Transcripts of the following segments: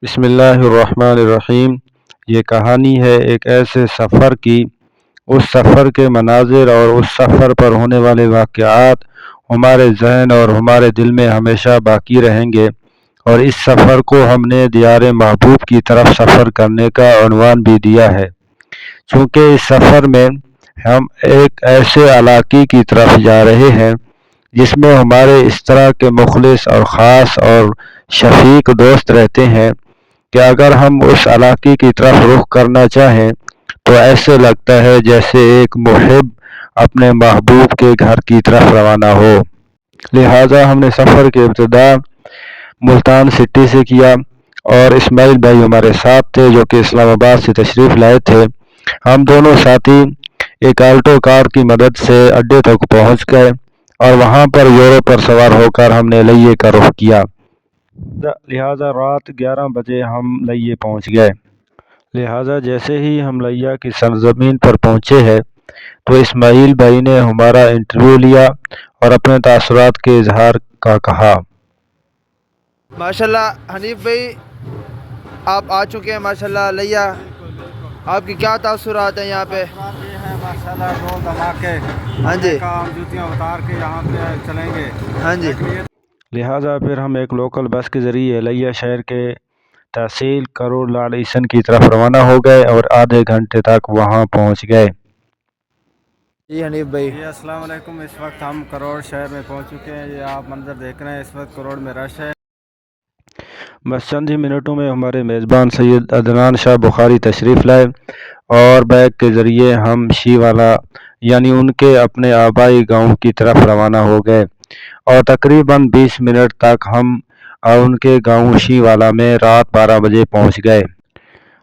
بسم اللہ الرحمن الرحیم۔ یہ کہانی ہے ایک ایسے سفر کی۔ اس سفر کے مناظر اور اس سفر پر ہونے والے واقعات ہمارے ذہن اور ہمارے دل میں ہمیشہ باقی رہیں گے، اور اس سفر کو ہم نے دیار محبوب کی طرف سفر کرنے کا عنوان بھی دیا ہے، چونکہ اس سفر میں ہم ایک ایسے علاقے کی طرف جا رہے ہیں جس میں ہمارے اس طرح کے مخلص اور خاص اور شفیق دوست رہتے ہیں کہ اگر ہم اس علاقے کی طرف رخ کرنا چاہیں تو ایسے لگتا ہے جیسے ایک محب اپنے محبوب کے گھر کی طرف روانہ ہو۔ لہٰذا ہم نے سفر کی ابتدا ملتان سٹی سے کیا، اور اسماعیل بھائی ہمارے ساتھ تھے جو کہ اسلام آباد سے تشریف لائے تھے۔ ہم دونوں ساتھی ایک آلٹو کار کی مدد سے اڈے تک پہنچ گئے، اور وہاں پر یورو پر سوار ہو کر ہم نے لیہ کا رخ کیا۔ لہٰذا رات 11 بجے ہم لیہ پہنچ گئے۔ لہٰذا جیسے ہی ہم لیہ کی سرزمین پر پہنچے ہیں تو اسماعیل بھائی نے ہمارا انٹرویو لیا اور اپنے تاثرات کے اظہار کا کہا۔ ماشاءاللہ حنیف بھائی، آپ آ چکے ہیں ماشاءاللہ لیہ، آپ کی کیا تاثرات ہیں یہاں پہ؟ یہ ہے ماشاءاللہ دو دھماکے۔ ہاں جی، ہم جوتیاں اتار کے یہاں پہ چلیں گے۔ ہاں جی، لہٰذا پھر ہم ایک لوکل بس کے ذریعے لیہ شہر کے تحصیل کروڑ لال عیسن کی طرف روانہ ہو گئے اور آدھے گھنٹے تک وہاں پہنچ گئے۔ جی حنیف بھائی، جی السلام علیکم۔ اس وقت ہم کروڑ شہر میں پہنچ چکے ہیں۔ یہ آپ منظر دیکھ رہے ہیں، اس وقت کروڑ میں رش ہے۔ بس چند ہی منٹوں میں ہمارے میزبان سید عدنان شاہ بخاری تشریف لائے، اور بیگ کے ذریعے ہم شیوالا یعنی ان کے اپنے آبائی گاؤں کی طرف روانہ ہو گئے، اور تقریباً 20 منٹ تک ہم ان کے گاؤں شیوالا میں رات 12 بجے پہنچ گئے۔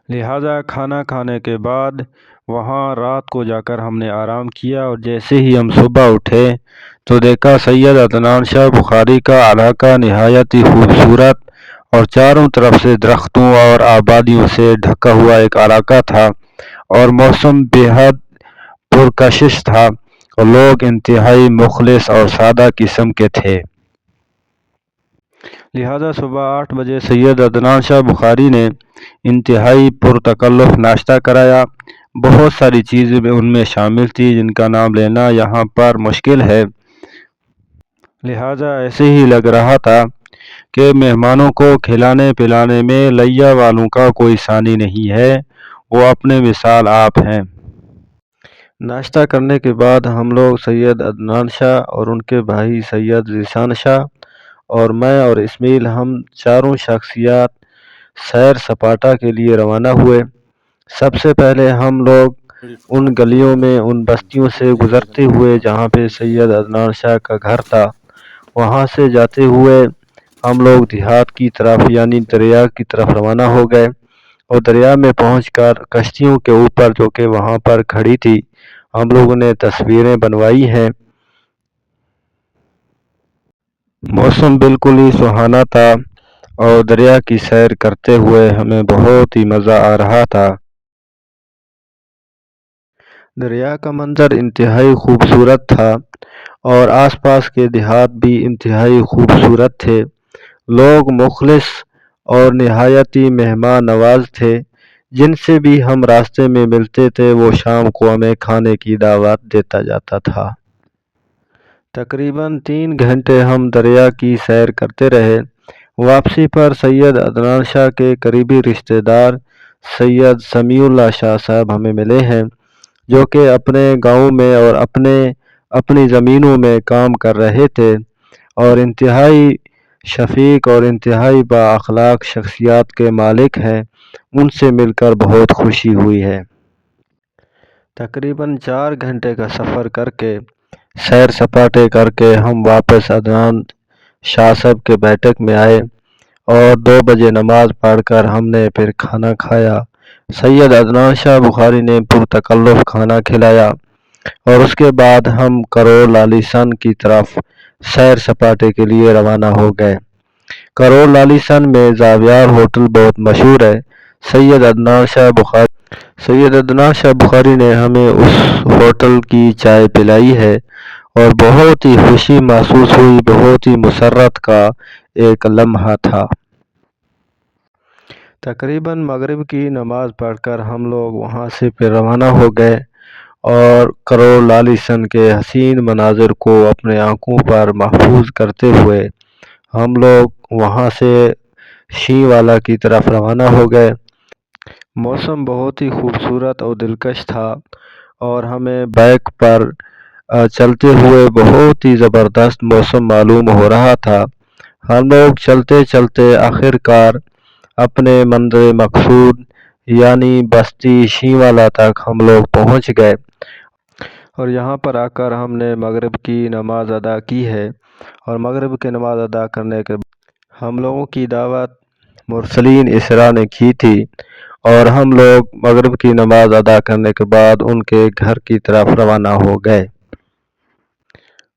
لہٰذا کھانا کھانے کے بعد وہاں رات کو جا کر ہم نے آرام کیا، اور جیسے ہی ہم صبح اٹھے تو دیکھا سید عدنان شاہ بخاری کا علاقہ نہایت ہی خوبصورت اور چاروں طرف سے درختوں اور آبادیوں سے ڈھکا ہوا ایک علاقہ تھا، اور موسم بے حد پرکشش تھا، اور لوگ انتہائی مخلص اور سادہ قسم کے تھے۔ لہٰذا صبح 8 بجے سید عدنان شاہ بخاری نے انتہائی پرتکلف ناشتہ کرایا۔ بہت ساری چیزیں ان میں شامل تھی جن کا نام لینا یہاں پر مشکل ہے، لہٰذا ایسے ہی لگ رہا تھا کہ مہمانوں کو کھلانے پلانے میں لیہ والوں کا کوئی ثانی نہیں ہے، وہ اپنے مثال آپ ہیں۔ ناشتہ کرنے کے بعد ہم لوگ سید عدنان شاہ اور ان کے بھائی سید ذیشان شاہ اور میں اور اسماعیل، ہم چاروں شخصیات سیر سپاٹا کے لیے روانہ ہوئے۔ سب سے پہلے ہم لوگ ان گلیوں میں، ان بستیوں سے گزرتے ہوئے جہاں پہ سید عدنان شاہ کا گھر تھا، وہاں سے جاتے ہوئے ہم لوگ دیہات کی طرف یعنی دریا کی طرف روانہ ہو گئے، اور دریا میں پہنچ کر کشتیوں کے اوپر جو کہ وہاں پر کھڑی تھی ہم لوگوں نے تصویریں بنوائی ہیں۔ موسم بالکل ہی سہانا تھا، اور دریا کی سیر کرتے ہوئے ہمیں بہت ہی مزہ آ رہا تھا۔ دریا کا منظر انتہائی خوبصورت تھا، اور آس پاس کے دیہات بھی انتہائی خوبصورت تھے۔ لوگ مخلص اور نہایت ہی مہمان نواز تھے، جن سے بھی ہم راستے میں ملتے تھے وہ شام کو ہمیں کھانے کی دعوت دیتا جاتا تھا۔ تقریباً 3 گھنٹے ہم دریا کی سیر کرتے رہے۔ واپسی پر سید عدنان شاہ کے قریبی رشتہ دار سید سمیع اللہ شاہ صاحب ہمیں ملے ہیں، جو کہ اپنے گاؤں میں اور اپنی زمینوں میں کام کر رہے تھے، اور انتہائی شفیق اور انتہائی با اخلاق شخصیات کے مالک ہیں۔ ان سے مل کر بہت خوشی ہوئی ہے۔ تقریباً 4 گھنٹے کا سفر کر کے، سیر سپاٹے کر کے ہم واپس عدنان شاہ صاحب کے بیٹھک میں آئے، اور 2 بجے نماز پڑھ کر ہم نے پھر کھانا کھایا۔ سید عدنان شاہ بخاری نے پرتکلف کھانا کھلایا، اور اس کے بعد ہم کروڑ لال عیسن کی طرف سیر سپاٹے کے لیے روانہ ہو گئے۔ کروڑ لال عیسن میں زاویار ہوٹل بہت مشہور ہے۔ سید عدنان شاہ بخاری نے ہمیں اس ہوٹل کی چائے پلائی ہے، اور بہت ہی خوشی محسوس ہوئی، بہت ہی مسرت کا ایک لمحہ تھا۔ تقریباً مغرب کی نماز پڑھ کر ہم لوگ وہاں سے پھر روانہ ہو گئے اور کروڑ لالیسن کے حسین مناظر کو اپنے آنکھوں پر محفوظ کرتے ہوئے ہم لوگ وہاں سے شین والا کی طرف روانہ ہو گئے۔ موسم بہت ہی خوبصورت اور دلکش تھا اور ہمیں بائک پر چلتے ہوئے بہت ہی زبردست موسم معلوم ہو رہا تھا۔ ہم لوگ چلتے چلتے آخرکار اپنے منزل مقصود یعنی بستی شین والا تک ہم لوگ پہنچ گئے اور یہاں پر آ کر ہم نے مغرب کی نماز ادا کی ہے اور مغرب کی نماز ادا کرنے کے بعد ہم لوگوں کی دعوت مرسلین اسرا نے کی تھی اور ہم لوگ مغرب کی نماز ادا کرنے کے بعد ان کے گھر کی طرف روانہ ہو گئے۔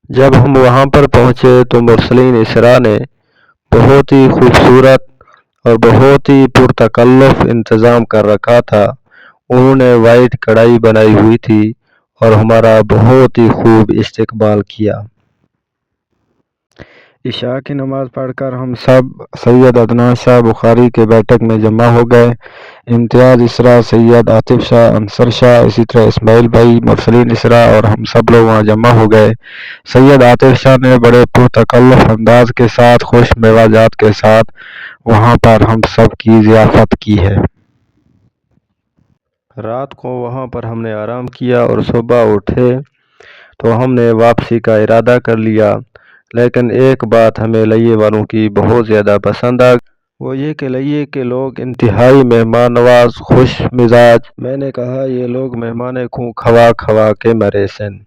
جب ہم وہاں پر پہنچے تو مرسلین اسرا نے بہت ہی خوبصورت اور بہت ہی پرتکلف انتظام کر رکھا تھا۔ انہوں نے وائٹ کڑھائی بنائی ہوئی تھی اور ہمارا بہت ہی خوب استقبال کیا۔ عشاء کی نماز پڑھ کر ہم سب سید عدنان شاہ بخاری کے بیٹھک میں جمع ہو گئے۔ امتیاز اسرا، سید عاطف شاہ، انصر شاہ، اسی طرح اسماعیل بھائی، مرسلین اسرا اور ہم سب لوگ وہاں جمع ہو گئے۔ سید عاطف شاہ نے بڑے پرتکلف انداز کے ساتھ خوش مزاجیت کے ساتھ وہاں پر ہم سب کی ضیافت کی ہے۔ رات کو وہاں پر ہم نے آرام کیا اور صبح اٹھے تو ہم نے واپسی کا ارادہ کر لیا، لیکن ایک بات ہمیں لیے والوں کی بہت زیادہ پسند آ گئی، وہ یہ کہ لیے کے لوگ انتہائی مہمان نواز، خوش مزاج۔ میں نے کہا یہ لوگ مہمان کو کھوا کھوا کے مرے سن۔